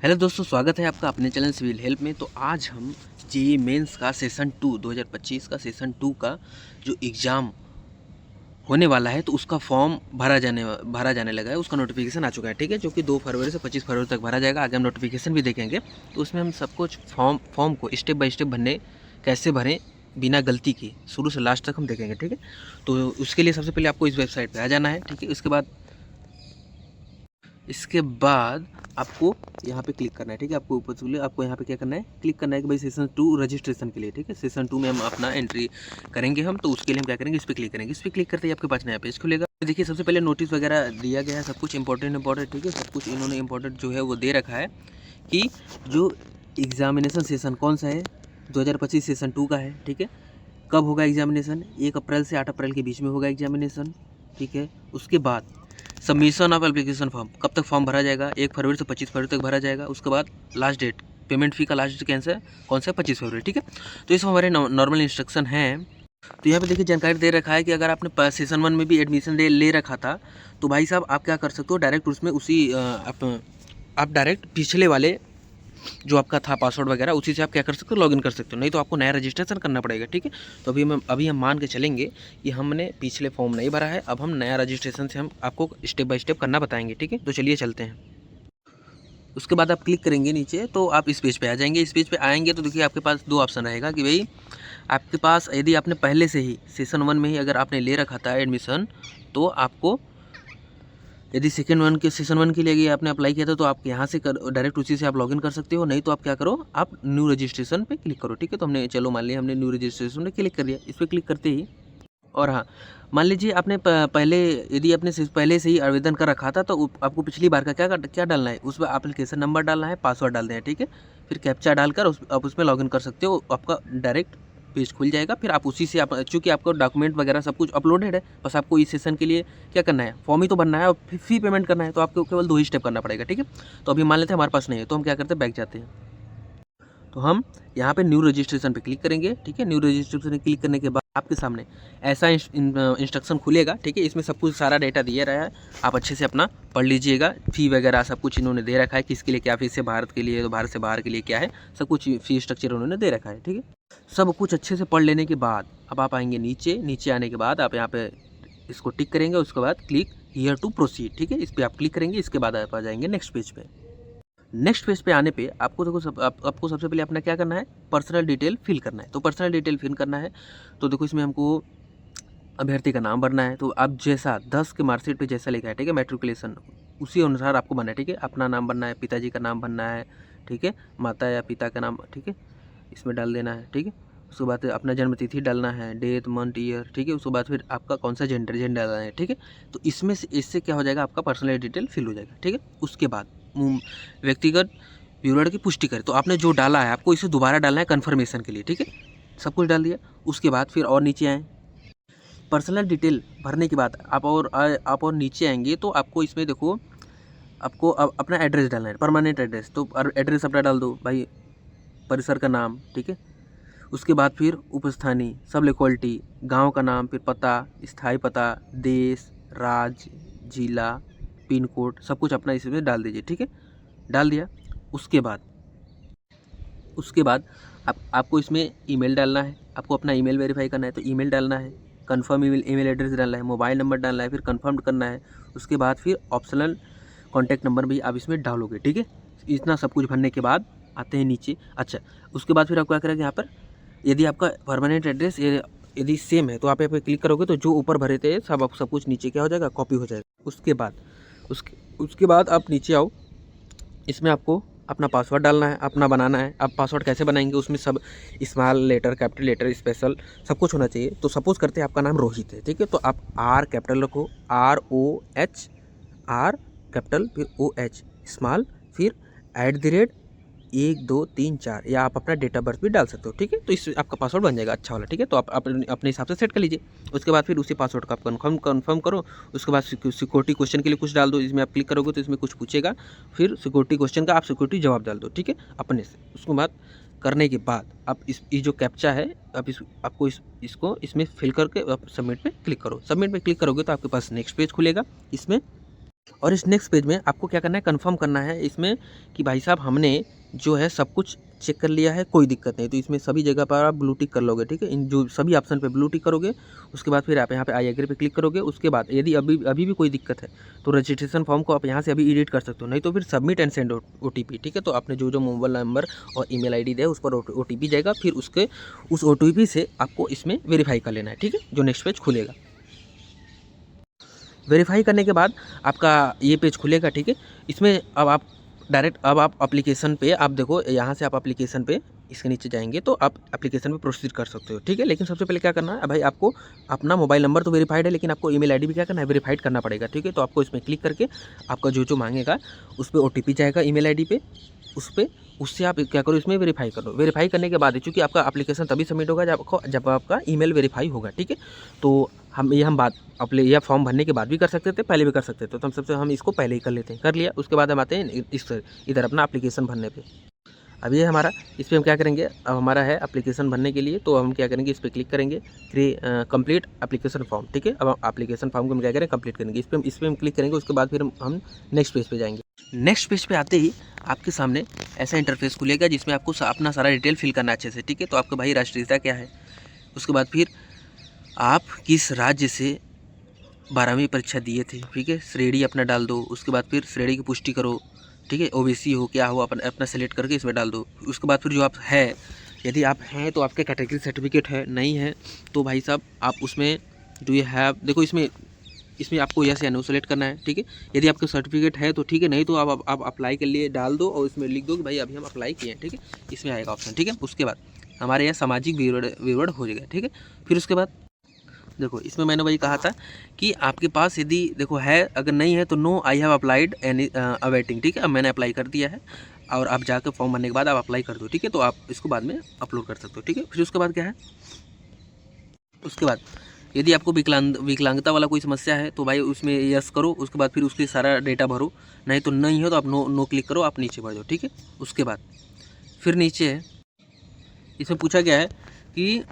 Hello दोस्तों, स्वागत है आपका अपने चैनल सिविल हेल्प में। तो आज हम जेईई मेंस का सेशन 2 2025 का सेशन 2 का जो एग्ज़ाम होने वाला है तो उसका फॉर्म भरा जाने लगा है। उसका नोटिफिकेशन आ चुका है, ठीक है, जो कि 2 फरवरी से 25 फरवरी तक भरा जाएगा। आगे हम नोटिफिकेशन भी देखेंगे, तो उसमें हम सब कुछ फॉर्म को स्टेप बाय स्टेप कैसे भरें बिना गलती के, शुरू से लास्ट तक हम देखेंगे, ठीक है। तो उसके लिए सबसे पहले आपको इस वेबसाइट पर आ जाना है, ठीक है। इसके बाद आपको यहाँ पे क्लिक करना है, ठीक है। आपको ऊपर से आपको यहाँ पे क्या करना है, क्लिक करना है कि भाई सेशन 2 रजिस्ट्रेशन के लिए, ठीक है। सेशन 2 में हम अपना एंट्री करेंगे हम, तो उसके लिए हम क्या करेंगे, इस पर क्लिक करेंगे। इस पर क्लिक करते ही आपके पास नया पेज खुलेगा। देखिए, सबसे पहले नोटिस वगैरह दिया गया है, सब कुछ इंपॉर्टेंट, ठीक है। सब कुछ इन्होंने इंपॉर्टेंट जो है वो दे रखा है कि जो एग्जामिनेशन सेशन कौन सा है, 2025 सेशन 2 का है, ठीक है। कब होगा एग्जामिनेशन, 1 अप्रैल से 8 अप्रैल के बीच में होगा एग्जामिनेशन, ठीक है। उसके बाद सबमिशन ऑफ एप्लीकेशन फॉर्म, कब तक फॉर्म भरा जाएगा, 1 फरवरी से 25 फरवरी तक भरा जाएगा। उसके बाद लास्ट डेट, पेमेंट फ़ी का लास्ट डेट कौन सा है, 25 फरवरी, ठीक है। तो इसमें हमारे नॉर्मल इंस्ट्रक्शन हैं। तो यहाँ पे देखिए जानकारी दे रखा है कि अगर आपने सेशन 1 में भी एडमिशन ले रखा था, तो भाई साहब आप क्या कर सकते हो, डायरेक्ट उसमें आप डायरेक्ट पिछले वाले जो आपका था पासवर्ड वगैरह, उसी से आप क्या कर सकते हो, लॉगिन कर सकते हो। नहीं तो आपको नया रजिस्ट्रेशन करना पड़ेगा, ठीक है। तो अभी हम मान के चलेंगे कि हमने पिछले फॉर्म नहीं भरा है, अब हम नया रजिस्ट्रेशन से हम आपको स्टेप बाय स्टेप करना बताएंगे, ठीक है। तो चलिए चलते हैं। उसके बाद आप क्लिक करेंगे नीचे, तो आप इस पेज पे आ जाएंगे। इस पेज पे आएंगे तो देखिए आपके पास 2 ऑप्शन रहेगा कि भाई आपके पास यदि आपने पहले से ही सेशन 1 में ही अगर आपने ले रखा था एडमिशन, तो आपको यदि सेशन वन के लिए आपने अप्लाई किया था, तो आप यहाँ से डायरेक्ट उसी से आप लॉगिन कर सकते हो। नहीं तो आप क्या करो, आप न्यू रजिस्ट्रेशन पे क्लिक करो, ठीक है। तो हमने चलो मान लिया हमने न्यू रजिस्ट्रेशन पे क्लिक कर दिया। इस पर क्लिक करते ही, और हाँ, मान लीजिए आपने पहले यदि आपने पहले से ही आवेदन कर रखा था, तो आपको पिछली बार का क्या डालना है, उस पर एप्लीकेशन नंबर डालना है, पासवर्ड डालना है, ठीक है। फिर कैप्चा डालकर आप उसमें लॉगिन कर सकते हो। आपका डायरेक्ट पेज खुल जाएगा। फिर आप उसी से आप, चूँकि आपका डॉक्यूमेंट वगैरह सब कुछ अपलोडेड है, बस आपको इस सेशन के लिए क्या करना है, फॉर्म ही तो भरना है और फिर फी पेमेंट करना है। तो आपको केवल 2 ही स्टेप करना पड़ेगा, ठीक है। तो अभी मान लेते हैं हमारे पास नहीं है, तो हम क्या करते हैं, बैक जाते हैं। तो हम यहाँ पे न्यू रजिस्ट्रेशन पे क्लिक करेंगे, ठीक है। न्यू रजिस्ट्रेशन पे क्लिक करने के बाद आपके सामने ऐसा इंस्ट्रक्शन खुलेगा, ठीक है। इसमें सब कुछ सारा डेटा दिया रहा है, आप अच्छे से अपना पढ़ लीजिएगा। फ़ी वगैरह सब कुछ इन्होंने दे रखा है, किसके लिए क्या फ़ीस है, भारत के लिए तो भारत से बाहर के लिए क्या है, सब कुछ फ़ी स्ट्रक्चर उन्होंने दे रखा है, ठीक है। सब कुछ अच्छे से पढ़ लेने के बाद अब आप आएंगे नीचे आने के बाद आप यहाँ पे इसको टिक करेंगे। उसके बाद क्लिक हियर टू प्रोसीड, ठीक है, इस पर आप क्लिक करेंगे। इसके बाद आप आ जाएंगे नेक्स्ट पेज पे। नेक्स्ट पेज पे आने पे आपको देखो आपको सबसे पहले अपना क्या करना है, पर्सनल डिटेल फिल करना है। तो पर्सनल डिटेल फिल करना है, तो देखो इसमें हमको अभ्यर्थी का नाम भरना है। तो आप जैसा 10 के मार्कशीट पे जैसा लिखा है, ठीक है, मैट्रिकुलेशन, उसी अनुसार आपको भरना है, ठीक है। अपना नाम भरना है, पिताजी का नाम भरना है, ठीक है, माता या पिता का नाम, ठीक है, इसमें डाल देना है, ठीक है। उसके बाद अपना जन्म तिथि डालना है, डेट मंथ ईयर, ठीक है। उसके बाद फिर आपका कौन सा जेंडर डालना है, ठीक है। तो इससे क्या हो जाएगा, आपका पर्सनल डिटेल फिल हो जाएगा, ठीक है। उसके बाद व्यक्तिगत विवरण की पुष्टि करें, तो आपने जो डाला है आपको इसे दोबारा डालना है कन्फर्मेशन के लिए, ठीक है। सब कुछ डाल दिया। उसके बाद फिर और नीचे आएँ, पर्सनल डिटेल भरने के बाद आप और नीचे आएंगे तो आपको इसमें देखो, आपको अपना एड्रेस डालना है, परमानेंट एड्रेस। तो एड्रेस अपना डाल दो भाई, परिसर का नाम, ठीक है। उसके बाद फिर उपस्थानी, सब लोकेलिटी, गांव का नाम, फिर पता, स्थायी पता, देश, राज्य, जिला, पिन कोड, सब कुछ अपना इसमें डाल दीजिए, ठीक है। डाल दिया। उसके बाद आपको इसमें ईमेल डालना है, आपको अपना ईमेल वेरीफाई करना है, तो ईमेल डालना है, कंफर्म ईमेल एड्रेस डालना है, मोबाइल नंबर डालना है, फिर कंफर्म करना है। उसके बाद फिर ऑप्शनल कॉन्टैक्ट नंबर भी आप इसमें डालोगे, ठीक है। इतना सब कुछ भरने के बाद आते हैं नीचे। अच्छा, उसके बाद फिर आप क्या करेंगे, यहाँ पर यदि आपका परमानेंट एड्रेस यदि सेम है, तो आप यहाँ पे क्लिक करोगे तो जो ऊपर भरे थे सब कुछ नीचे क्या हो जाएगा, कॉपी हो जाएगा। उसके बाद आप नीचे आओ, इसमें आपको अपना पासवर्ड डालना है, अपना बनाना है। आप पासवर्ड कैसे बनाएंगे, उसमें सब small letter, capital letter, special सब कुछ होना चाहिए। तो सपोज करते हैं आपका नाम रोहित है, ठीक है। तो आप आर कैपिटल रखो, ROH, आर कैपिटल, फिर OH स्मॉल, फिर @ 1 2 3 4, या आप अपना डेट ऑफ बर्थ भी डाल सकते हो, ठीक है। तो इससे आपका पासवर्ड बन जाएगा अच्छा वाला, ठीक है। तो आप अपने हिसाब से सेट कर लीजिए। उसके बाद फिर उसी पासवर्ड को आप कन्फर्म करो। उसके बाद सिक्योरिटी क्वेश्चन के लिए कुछ डाल दो। इसमें आप क्लिक करोगे तो इसमें कुछ पूछेगा, फिर सिक्योरिटी क्वेश्चन का आप सिक्योरिटी जवाब डाल दो, ठीक है, अपने से। उसके बाद करने के बाद आप ये जो कैप्चा है, आप आपको इसको इसमें फिल करके आप सबमिट पे क्लिक करो। सबमिट पे क्लिक करोगे तो आपके पास नेक्स्ट पेज खुलेगा। इसमें और इस नेक्स्ट पेज में आपको क्या करना है, कंफर्म करना है इसमें कि भाई साहब हमने जो है सब कुछ चेक कर लिया है, कोई दिक्कत नहीं। तो इसमें सभी जगह पर आप ब्लू टिक कर लोगे, ठीक है। इन जो सभी ऑप्शन पे ब्लू टिक करोगे, उसके बाद फिर आप यहाँ पे आई एग्री पे क्लिक करोगे। उसके बाद यदि अभी भी कोई दिक्कत है तो रजिस्ट्रेशन फॉर्म को आप यहाँ से अभी एडिट कर सकते हो, नहीं तो फिर सबमिट एंड सेंड OTP, ठीक है। तो आपने जो मोबाइल नंबर और ईमेल ID दिया है उस पर OTP जाएगा, फिर उस OTP से आपको इसमें वेरीफाई कर लेना है, ठीक है। जो नेक्स्ट पेज खुलेगा, वेरीफाई करने के बाद आपका ये पेज खुलेगा, ठीक है। इसमें अब आप डायरेक्ट आप एप्लीकेशन पे आप देखो, यहाँ से आप एप्लीकेशन पे इसके नीचे जाएंगे तो आप एप्लीकेशन पे प्रोसीड कर सकते हो, ठीक है। लेकिन सबसे पहले क्या करना है भाई, आपको अपना मोबाइल नंबर तो वेरीफाइड है, लेकिन आपको ईमेल ID भी क्या करना है, वेरीफाइड करना पड़ेगा, ठीक है। तो आपको इसमें क्लिक करके आपका जो मांगेगा उस पर OTP जाएगा ईमेल ID पे, उससे आप क्या करो, इसमें वेरीफाई करो। वेरीफाई करने के बाद चूँकि आपका एप्लीकेशन तभी सबमिट होगा जब आपका ईमेल वेरीफाई होगा, ठीक है। तो हम बात अपने यह फॉर्म भरने के बाद भी कर सकते थे, पहले भी कर सकते थे। तो हम इसको पहले ही कर लेते हैं, कर लिया। उसके बाद हम आते हैं इधर अपना एप्लीकेशन भरने पे। अब ये हमारा, इस पर हम क्या करेंगे, अब हमारा है एप्लीकेशन भरने के लिए, तो हम क्या करेंगे, इस पर क्लिक करेंगे, कंप्लीट एप्लीकेशन फॉर्म, ठीक है। अब एप्लीकेशन फॉर्म को हम क्या करें, कंप्लीट करेंगे। इस पर हम क्लिक करेंगे। उसके बाद फिर हम नेक्स्ट पेज पे जाएंगे। नेक्स्ट पेज पे आते ही आपके सामने ऐसा इंटरफेस खुलेगा जिसमें आपको अपना सारा डिटेल फिल करना अच्छे से, ठीक है। तो आपका भाई राष्ट्रीयता क्या है, उसके बाद फिर आप किस राज्य से 12वीं परीक्षा दिए थे, ठीक है। श्रेणी अपना डाल दो, उसके बाद फिर श्रेणी की पुष्टि करो, ठीक है। OBC हो क्या हो अपना सेलेक्ट करके इसमें डाल दो। उसके बाद फिर जो आप है, यदि आप हैं तो आपके कैटेगरी सर्टिफिकेट है, नहीं है तो भाई साहब आप उसमें डू यू हैव, देखो इसमें आपको यस या नो सेलेक्ट करना है, ठीक है। यदि आपका सर्टिफिकेट है तो ठीक है, नहीं तो आप अप्लाई के लिए डाल दो और इसमें लिख दो कि भाई अभी हम अप्लाई किए हैं, ठीक है। इसमें आएगा ऑप्शन, ठीक है। उसके बाद हमारे यहाँ सामाजिक विवरण हो जाएगा, ठीक है। फिर उसके बाद देखो, इसमें मैंने वही कहा था कि आपके पास यदि देखो है, अगर नहीं है तो no I have applied any awaiting, ठीक है। अब मैंने अप्लाई कर दिया है और आप जाकर फॉर्म भरने के बाद आप अप्लाई कर दो, ठीक है। तो आप इसको बाद में अपलोड कर सकते हो, ठीक है। फिर उसके बाद क्या है, उसके बाद यदि आपको विकलांगता वाला कोई समस्या है तो भाई उसमें यस करो। उसके बाद फिर उसके सारा डेटा भरो, नहीं तो नहीं हो तो आप नो क्लिक करो, आप नीचे बढ़ जाओ, ठीक है। उसके बाद फिर नीचे है, इसमें पूछा गया है कि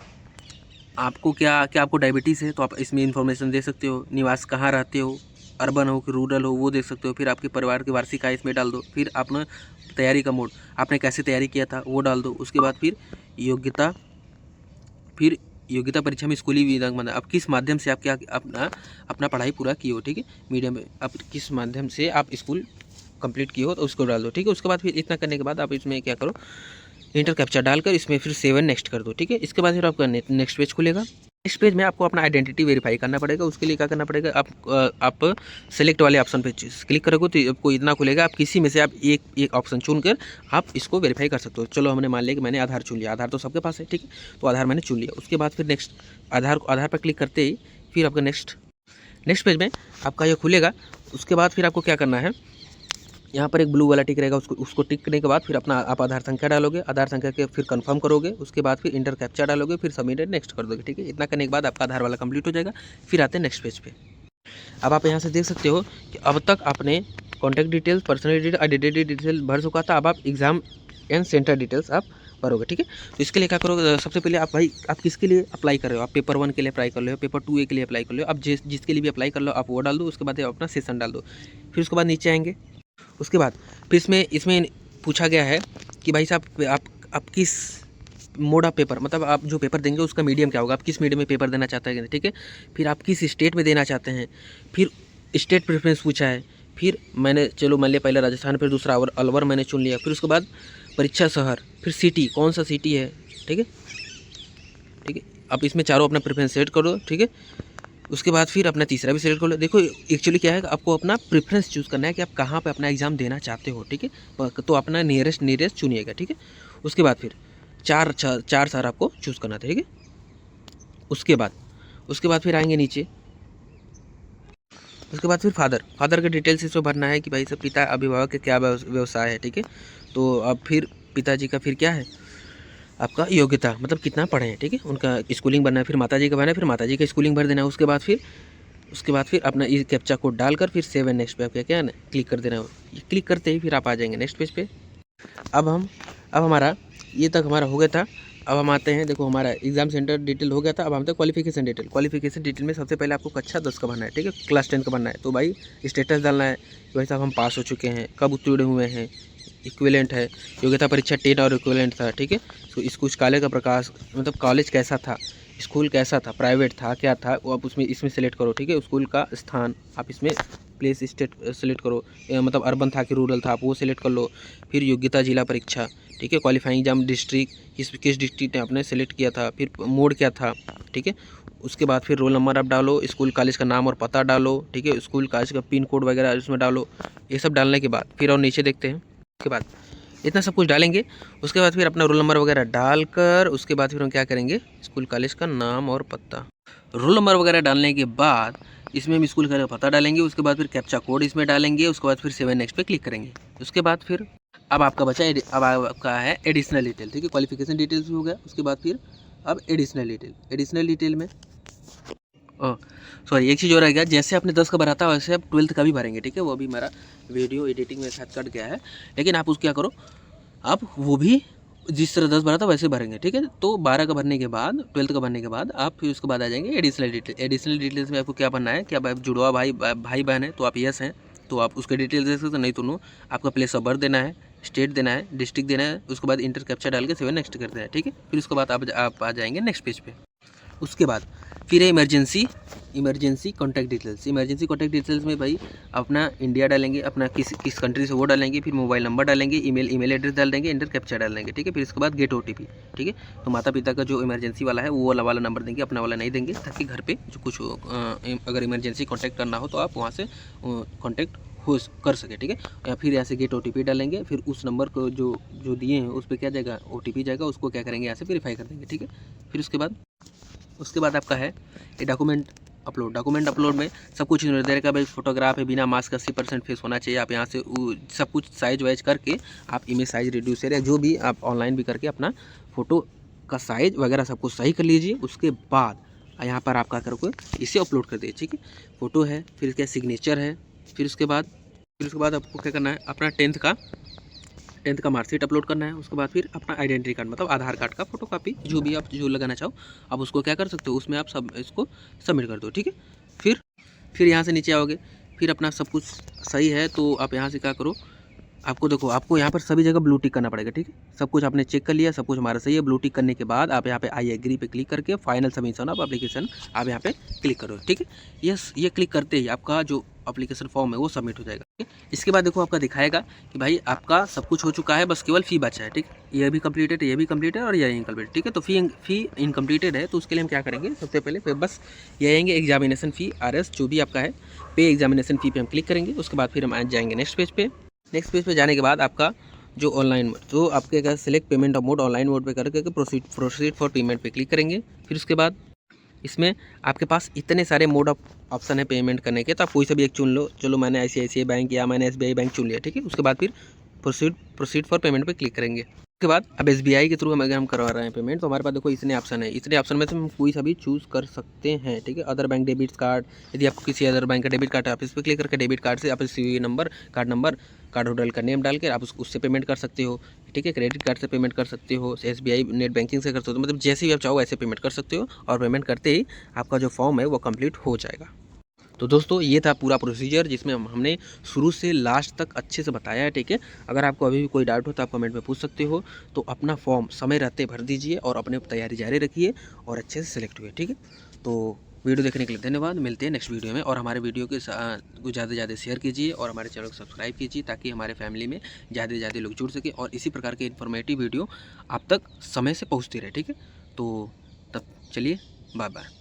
आपको क्या आपको डायबिटीज़ है, तो आप इसमें इन्फॉर्मेशन दे सकते हो। निवास कहाँ रहते हो, अर्बन हो कि रूरल हो, वो देख सकते हो। फिर आपके परिवार की वार्षिक आय इसमें डाल दो। फिर अपना तैयारी का मोड, आपने कैसे तैयारी किया था वो डाल दो। उसके बाद फिर योग्यता परीक्षा में स्कूली विभाग मतलब आप किस माध्यम से आप क्या अपना पढ़ाई पूरा किए हो, ठीक है। मीडियम में आप किस माध्यम से आप स्कूल कंप्लीट किए हो तो उसको डाल दो, ठीक है। उसके बाद फिर इतना करने के बाद आप इसमें क्या करो, इंटर कैप्चा डालकर इसमें फिर 7 नेक्स्ट कर दो, ठीक है। इसके बाद फिर आपका नेक्स्ट पेज खुलेगा। नेक्स्ट पेज में आपको अपना आइडेंटिटी वेरीफाई करना पड़ेगा। उसके लिए क्या करना पड़ेगा, आप सेलेक्ट वाले ऑप्शन पे क्लिक करोगे तो आपको इतना खुलेगा। आप किसी में से आप एक ऑप्शन चुनकर आप इसको वेरीफाई कर सकते हो। चलो हमने मान लिया कि मैंने आधार चुन लिया, आधार तो सबके पास है, ठीक है। तो आधार मैंने चुन लिया। उसके बाद फिर नेक्स्ट आधार पर क्लिक करते ही फिर आपका नेक्स्ट पेज में आपका ये खुलेगा। उसके बाद फिर आपको क्या करना है, यहाँ पर एक ब्लू वाला टिक रहेगा, उसको टिक करने के बाद फिर अपना आप आधार संख्या डालोगे, आधार संख्या के फिर कंफर्म करोगे। उसके बाद फिर इंटर कैप्चा डालोगे, फिर सबमिट नेक्स्ट कर दोगे, ठीक है। इतना करने के बाद आपका आधार वाला कंप्लीट हो जाएगा। फिर आते हैं नेक्स्ट पेज पे। अब आप यहाँ से देख सकते हो कि अब तक आपने contact details, personal detail, identity detail भर चुका था। अब आप एग्जाम एंड सेंटर डिटेल्स आप भरोगे, ठीक है। तो इसके लिए क्या करोगे, सबसे पहले आप भाई आप किसके लिए अप्लाई कर रहे हो, आप पेपर 1 के लिए अप्लाई कर रहे हो, पेपर 2A के लिए अप्लाई कर रहे हो, आप जिसके लिए भी अप्लाई कर लो आप वो डाल दो। उसके बाद अपना सेशन डाल दो। फिर उसके बाद नीचे आएंगे। उसके बाद फिर इसमें पूछा गया है कि भाई साहब आप किस मोड ऑफ पेपर, मतलब आप जो पेपर देंगे उसका मीडियम क्या होगा, आप किस मीडियम में पेपर देना चाहते हैं, ठीक है। फिर आप किस स्टेट में देना चाहते हैं, फिर स्टेट प्रेफरेंस पूछा है। फिर मैंने चलो मान लिया पहले राजस्थान, फिर दूसरा अलवर मैंने चुन लिया। फिर उसके बाद परीक्षा शहर, फिर सिटी कौन सा सिटी है, ठीक है। आप इसमें चारों अपना प्रेफरेंस सेट करो, ठीक है। उसके बाद फिर अपना तीसरा भी सिलेक्ट कर लो। देखो एक्चुअली क्या है, आपको अपना प्रेफरेंस चूज़ करना है कि आप कहाँ पे अपना एग्ज़ाम देना चाहते हो, ठीक है। तो अपना नियरेस्ट चुनिएगा, ठीक है। उसके बाद फिर चार शहर आपको चूज़ करना था, ठीक है। उसके बाद फिर आएंगे नीचे। उसके बाद फिर फादर के डिटेल्स इसमें भरना है कि भाई सब पिता अभिभावक के क्या व्यवसाय है, ठीक है। तो अब फिर पिताजी का फिर क्या है, आपका योग्यता मतलब कितना पढ़े हैं, ठीक है। उनका स्कूलिंग भरना है। फिर माताजी का भरना है, फिर माताजी का स्कूलिंग भर देना है। उसके बाद फिर अपना इस कैप्चा कोड डालकर फिर 7 नेक्स्ट पे आपका क्या है ना क्लिक कर देना है। ये क्लिक करते ही फिर आप आ जाएंगे नेक्स्ट पेज पे। अब हमारा ये तक हमारा हो गया था। अब हम आते हैं, देखो हमारा एग्जाम सेंटर डिटेल हो गया था। अब हम आते हैं क्वालिफिकेशन डिटेल। क्वालिफिकेशन डिटेल में सबसे पहले आपको कक्षा 10 का भरना है, ठीक है, क्लास 10 का भरना है। तो भाई स्टेटस डालना है भाई साहब हम पास हो चुके हैं, कब उत्तीर्ण हुए हैं, इक्विवेलेंट है, योग्यता परीक्षा 10 और इक्विवेलेंट था, ठीक है। तो इसको कॉलेज का प्रकाश, मतलब कॉलेज कैसा था, स्कूल कैसा था, प्राइवेट था, क्या था, वो आप उसमें इसमें सेलेक्ट करो, ठीक है। स्कूल का स्थान आप इसमें प्लेस स्टेट सेलेक्ट करो, मतलब अर्बन था कि रूरल था, आप वो सेलेक्ट कर लो। फिर योग्यता जिला परीक्षा, ठीक है, क्वालिफाइंग एग्जाम डिस्ट्रिक्ट, किस डिस्ट्रिक्ट ने आपने सेलेक्ट किया था, फिर मोड क्या था, ठीक है। उसके बाद फिर रोल नंबर आप डालो, स्कूल कॉलेज का नाम और पता डालो, ठीक है, स्कूल कॉलेज का पिन कोड वगैरह उसमें डालो। ये सब डालने के बाद फिर और नीचे देखते हैं, उसके बाद इतना सब कुछ डालेंगे। उसके बाद फिर अपना रोल नंबर वगैरह डालकर उसके बाद फिर हम क्या करेंगे, स्कूल कॉलेज का नाम और पता, रोल नंबर वगैरह डालने के बाद इसमें हम स्कूल का पता डालेंगे। उसके बाद फिर कैप्चा कोड इसमें डालेंगे। उसके बाद फिर 7 नेक्स्ट पे क्लिक करेंगे। उसके बाद फिर अब आपका बचा अब आपका है एडिशनल डिटेल, ठीक है, क्वालिफिकेशन डिटेल्स भी हो गया। उसके बाद फिर अब एडिशनल डिटेल में सॉरी एक चीज़ और रह गया, जैसे आपने 10 का भरा था वैसे आप 12th का भी भरेंगे, ठीक है। वो अभी हमारा वीडियो एडिटिंग में शायद कट गया है, लेकिन आप उसको क्या करो, आप वो भी जिस तरह 10 भरा था वैसे भरेंगे, ठीक है। तो 12 का भरने के बाद 12th का भरने के बाद आप फिर उसके बाद आ जाएंगे एडिशनल डिटेल। एडिशनल डिटेल्स में आपको क्या भरना है, क्या जुड़वा भाई बहन है तो आप यस हैं तो आप उसके डिटेल्स दे सकते हो, नहीं तो नो। आपका प्लेस ऑफ बर्थ देना है, स्टेट देना है, डिस्ट्रिक्ट देना है। उसके बाद इंटर कैप्चा डाल के 7 नेक्स्ट कर देना है, ठीक है। फिर उसके बाद आप आ जाएंगे नेक्स्ट पेज पे। उसके बाद फिर है emergency contact details. Emergency contact details में भाई अपना इंडिया डालेंगे, अपना किस कंट्री से वो डालेंगे, फिर मोबाइल नंबर डालेंगे, ईमेल एड्रेस डाल देंगे, इंटर कैप्चा डाल देंगे, ठीक है। फिर इसके बाद गेट OTP, ठीक है। तो माता पिता का जो इमरजेंसी वाला है वो वाला नंबर देंगे, अपना वाला नहीं देंगे, ताकि घर पे जो कुछ अगर इमरजेंसी कॉन्टैक्ट करना हो तो आप वहाँ से कॉन्टैक्ट कर सके, ठीक है। या फिर यहाँ से गेट OTP डालेंगे, फिर उस नंबर को जो दिए हैं उस पर क्या जाएगा, OTP जाएगा, उसको क्या करेंगे यहाँ से वेरीफाई कर देंगे, ठीक है। फिर उसके बाद आपका है ये डॉक्यूमेंट अपलोड में सब कुछ निर्धारित का भाई फोटोग्राफ है, बिना मास्क 80% फेस होना चाहिए। आप यहाँ से सब कुछ साइज वाइज करके आप इमेज साइज रिड्यूसर या जो भी आप ऑनलाइन भी करके अपना फ़ोटो का साइज वगैरह सब कुछ सही कर लीजिए। उसके बाद यहाँ पर आप क्या करोगे, इसे अपलोड कर दीजिए, ठीक है। फ़ोटो है, फिर क्या सिग्नेचर है, फिर उसके बाद आपको क्या करना है, अपना 10th का मार्कशीट अपलोड करना है। उसके बाद फिर अपना आइडेंटिटी कार्ड, मतलब आधार कार्ड का फोटोकॉपी, जो भी आप जो लगाना चाहो आप उसको क्या कर सकते हो, उसमें आप सब इसको सबमिट कर दो, ठीक है। फिर यहाँ से नीचे आओगे, फिर अपना सब कुछ सही है तो आप यहाँ से क्या करो, आपको यहाँ पर सभी जगह ब्लू टिक करना पड़ेगा, ठीक है। सब कुछ आपने चेक कर लिया, सब कुछ हमारा सही है। ब्लू टिक करने के बाद आप यहाँ पे आई एग्री पे क्लिक करके फाइनल सबमिशन ऑफ एप्लीकेशन आप यहाँ पे क्लिक करो, ठीक है। ये क्लिक करते ही आपका जो एप्लीकेशन फॉर्म है वो सबमिट हो जाएगा, ठीक है। इसके बाद देखो आपका दिखाएगा कि भाई आपका सब कुछ हो चुका है, बस केवल फ़ी बचा है, ठीक है। ये भी कम्प्लीटेड, ये भी कम्प्लीटेड और ये इनकम्प्लीटेड, ठीक है। तो फ़ी इनकम्प्लीटेड है तो उसके लिए हम क्या करेंगे, सबसे पहले बस ये आएंगे एग्जामिनेशन फ़ी RS जो भी आपका है, पे एग्जामिनेशन फ़ी पे हम क्लिक करेंगे। उसके बाद फिर हम आ जाएंगे नेक्स्ट पेज पे जाने के बाद आपका जो ऑनलाइन जो आपके का select payment of mode online mode पे करके प्रोसीड फॉर पेमेंट पे क्लिक करेंगे। फिर उसके बाद इसमें आपके पास इतने सारे मोड ऑफ ऑप्शन है पेमेंट करने के, तो आप कोई सा भी एक चुन लो। चलो मैंने ICICI बैंक या मैंने SBI बैंक चुन लिया, ठीक है। उसके बाद फिर प्रोसीड फॉर पेमेंट पे क्लिक करेंगे। उसके बाद अब SBI के थ्रू अगर हम करवा रहे हैं पेमेंट तो हमारे पास देखो इतने ऑप्शन है, इतने ऑप्शन में से हम कोई सा भी चूज़ कर सकते हैं, ठीक है। अदर बैंक डेबिट कार्ड, यदि आपको किसी अदर बैंक का डेबिट कार्ड है आप इस पर क्लिक करके डेबिट कार्ड से आप CVV नंबर, कार्ड होल्डर का नेम डाल के आप उससे पेमेंट कर सकते हो, ठीक है। क्रेडिट कार्ड से पेमेंट कर सकते हो, SBI नेट बैंकिंग से कर सकते हो, मतलब जैसे भी आप चाहो वैसे पेमेंट कर सकते हो। और पेमेंट करते ही आपका जो फॉर्म है वो कंप्लीट हो जाएगा। तो दोस्तों ये था पूरा प्रोसीजर जिसमें हमने शुरू से लास्ट तक अच्छे से बताया है, ठीक है। अगर आपको अभी भी कोई डाउट हो तो आप कमेंट में पूछ सकते हो। तो अपना फॉर्म समय रहते भर दीजिए और अपने तैयारी जारी रखिए और अच्छे से सिलेक्ट हुए, ठीक है। तो वीडियो देखने के लिए धन्यवाद, मिलते हैं नेक्स्ट वीडियो में। और हमारे वीडियो को ज़्यादा से ज़्यादा शेयर कीजिए और हमारे चैनल को सब्सक्राइब कीजिए ताकि हमारे फैमिली में ज़्यादा से ज़्यादा लोग जुड़ सके और इसी प्रकार के इन्फॉर्मेटिव वीडियो आप तक समय से पहुँचती रहे, ठीक है। तो तब चलिए बाय बाय।